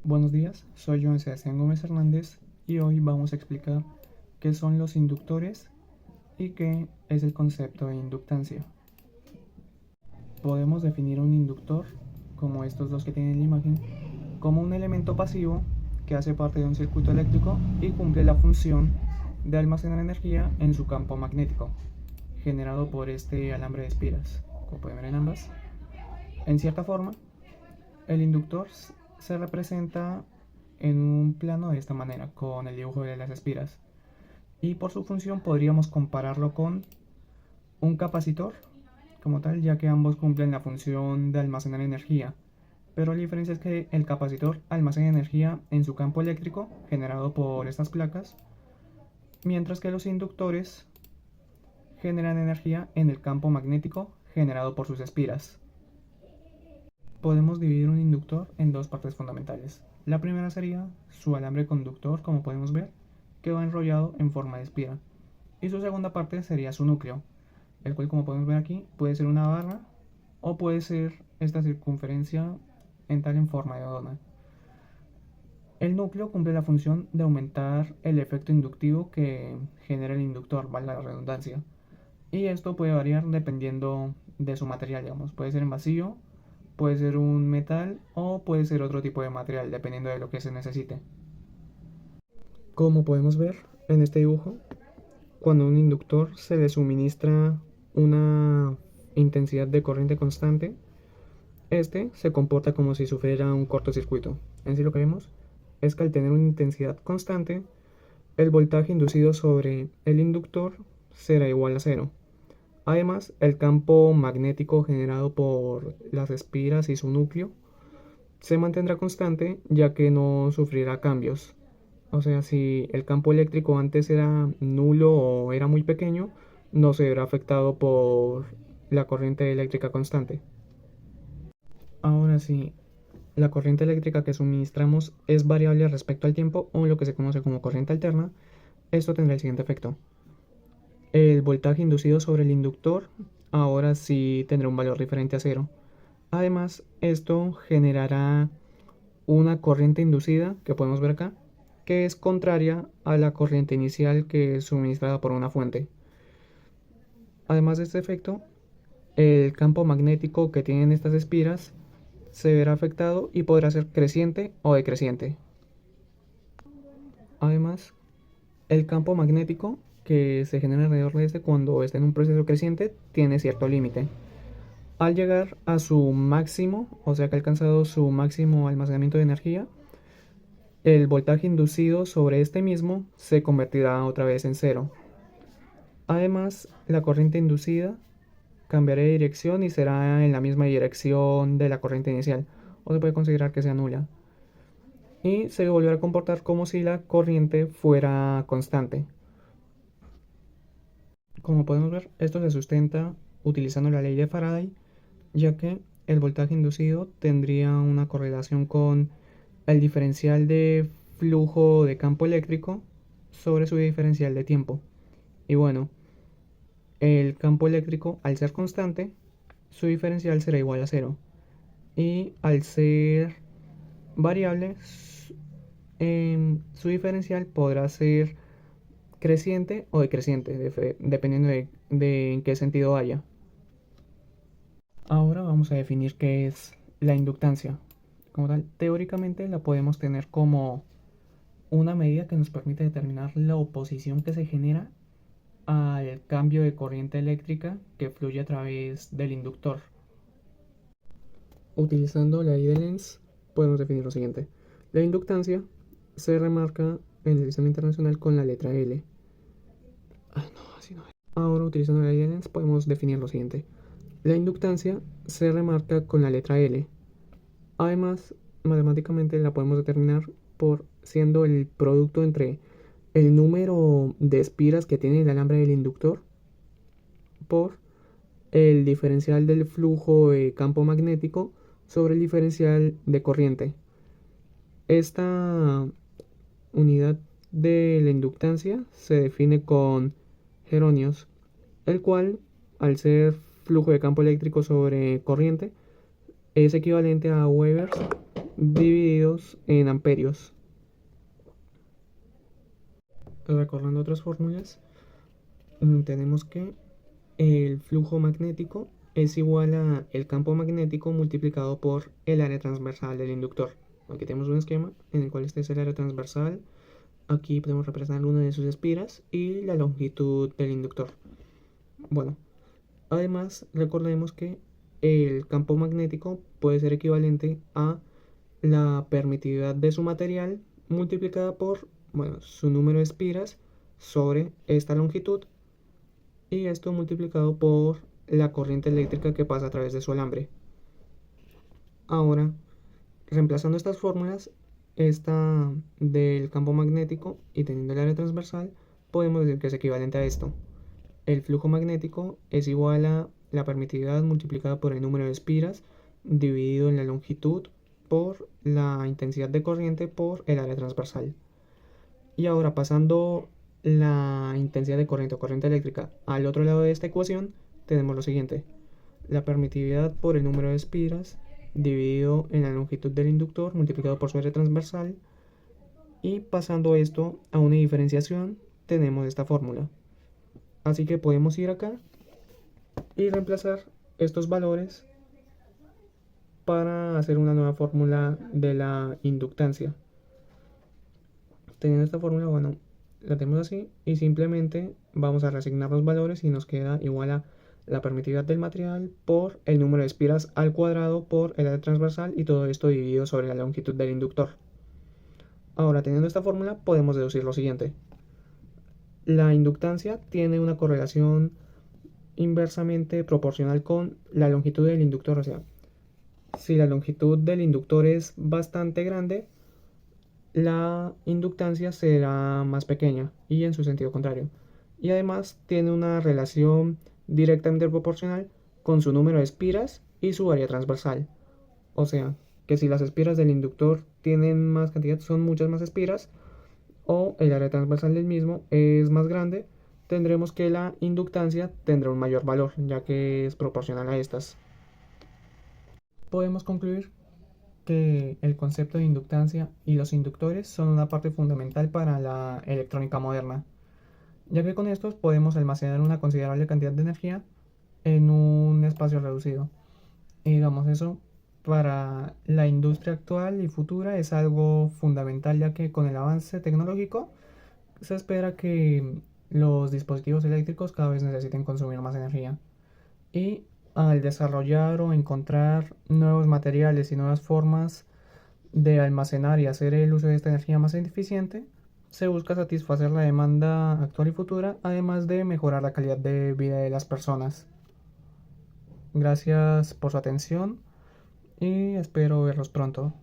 Buenos días, soy Joan Sebastián Gómez Hernández y hoy vamos a explicar qué son los inductores y qué es el concepto de inductancia. Podemos definir un inductor, como estos dos que tienen en la imagen, como un elemento pasivo que hace parte de un circuito eléctrico y cumple la función de almacenar energía en su campo magnético, generado por este alambre de espiras, como pueden ver en ambas. En cierta forma, el inductor se representa en un plano de esta manera, con el dibujo de las espiras. Y por su función podríamos compararlo con un capacitor, como tal, ya que ambos cumplen la función de almacenar energía. Pero la diferencia es que el capacitor almacena energía en su campo eléctrico, generado por estas placas, mientras que los inductores generan energía en el campo magnético, generado por sus espiras. Podemos dividir un inductor en dos partes fundamentales. La primera sería su alambre conductor, como podemos ver, que va enrollado en forma de espira. Y su segunda parte sería su núcleo, el cual, como podemos ver aquí, puede ser una barra o puede ser esta circunferencia en forma de dona. El núcleo cumple la función de aumentar el efecto inductivo que genera el inductor, vale la redundancia. Y esto puede variar dependiendo de su material, digamos. Puede ser en vacío, puede ser un metal o puede ser otro tipo de material, dependiendo de lo que se necesite. Como podemos ver en este dibujo, cuando a un inductor se le suministra una intensidad de corriente constante, este se comporta como si sufriera un cortocircuito. En sí lo que vemos es que al tener una intensidad constante, el voltaje inducido sobre el inductor será igual a cero. Además, el campo magnético generado por las espiras y su núcleo se mantendrá constante ya que no sufrirá cambios. O sea, si el campo eléctrico antes era nulo o era muy pequeño, no se verá afectado por la corriente eléctrica constante. Ahora, si la corriente eléctrica que suministramos es variable respecto al tiempo o lo que se conoce como corriente alterna, esto tendrá el siguiente efecto. El voltaje inducido sobre el inductor ahora sí tendrá un valor diferente a cero. Además, esto generará una corriente inducida, que podemos ver acá, que es contraria a la corriente inicial que es suministrada por una fuente. Además de este efecto, el campo magnético que tienen estas espiras se verá afectado y podrá ser creciente o decreciente. Además, el campo magnético que se genera alrededor de este cuando está en un proceso creciente tiene cierto límite. Al llegar a su máximo, o sea que ha alcanzado su máximo almacenamiento de energía, el voltaje inducido sobre este mismo se convertirá otra vez en cero. Además, la corriente inducida cambiará de dirección y será en la misma dirección de la corriente inicial, o se puede considerar que sea nula. Y se volverá a comportar como si la corriente fuera constante. Como podemos ver, esto se sustenta utilizando la ley de Faraday, ya que el voltaje inducido tendría una correlación con el diferencial de flujo de campo eléctrico sobre su diferencial de tiempo. Y bueno, el campo eléctrico, al ser constante, su diferencial será igual a cero. Y al ser variable, su diferencial podrá ser creciente o decreciente, dependiendo de en qué sentido vaya. Ahora vamos a definir qué es la inductancia. Como tal, teóricamente la podemos tener como una medida que nos permite determinar la oposición que se genera al cambio de corriente eléctrica que fluye a través del inductor. Utilizando la ley de Lenz, podemos definir lo siguiente. La inductancia se remarca en el sistema internacional con la letra L. No, así no es. Ahora, utilizando la ley de Lenz, podemos definir lo siguiente. La inductancia se remarca con la letra L. Además, matemáticamente la podemos determinar por siendo el producto entre el número de espiras que tiene el alambre del inductor por el diferencial del flujo de campo magnético sobre el diferencial de corriente. Esta unidad de la inductancia se define con heronios, el cual, al ser flujo de campo eléctrico sobre corriente, es equivalente a Webers divididos en amperios. Recordando otras fórmulas, tenemos que el flujo magnético es igual a el campo magnético multiplicado por el área transversal del inductor. Aquí tenemos un esquema en el cual este es el área transversal. Aquí podemos representar una de sus espiras y la longitud del inductor. Bueno, además recordemos que el campo magnético puede ser equivalente a la permitividad de su material multiplicada por, bueno, su número de espiras sobre esta longitud, y esto multiplicado por la corriente eléctrica que pasa a través de su alambre. Ahora, reemplazando estas fórmulas, esta del campo magnético y teniendo el área transversal, podemos decir que es equivalente a esto. El flujo magnético es igual a la permitividad multiplicada por el número de espiras dividido en la longitud por la intensidad de corriente por el área transversal. Y ahora, pasando la intensidad de corriente o corriente eléctrica al otro lado de esta ecuación, tenemos lo siguiente: la permitividad por el número de espiras dividido en la longitud del inductor multiplicado por su área transversal. Y pasando esto a una diferenciación, tenemos esta fórmula. Así que podemos ir acá y reemplazar estos valores para hacer una nueva fórmula de la inductancia. Teniendo esta fórmula, bueno, la tenemos así y simplemente vamos a reasignar los valores y nos queda igual a la permitividad del material por el número de espiras al cuadrado por el área transversal, y todo esto dividido sobre la longitud del inductor. Ahora, teniendo esta fórmula, podemos deducir lo siguiente: la inductancia tiene una correlación inversamente proporcional con la longitud del inductor. O sea, si la longitud del inductor es bastante grande, la inductancia será más pequeña, y en su sentido contrario. Y además tiene una relación directamente proporcional con su número de espiras y su área transversal. O sea, que si las espiras del inductor tienen más cantidad, son muchas más espiras, o el área transversal del mismo es más grande, tendremos que la inductancia tendrá un mayor valor, ya que es proporcional a estas. Podemos concluir que el concepto de inductancia y los inductores son una parte fundamental para la electrónica moderna, ya que con estos podemos almacenar una considerable cantidad de energía en un espacio reducido. Y digamos, eso para la industria actual y futura es algo fundamental, ya que con el avance tecnológico se espera que los dispositivos eléctricos cada vez necesiten consumir más energía. Y al desarrollar o encontrar nuevos materiales y nuevas formas de almacenar y hacer el uso de esta energía más eficiente, se busca satisfacer la demanda actual y futura, además de mejorar la calidad de vida de las personas. Gracias por su atención y espero verlos pronto.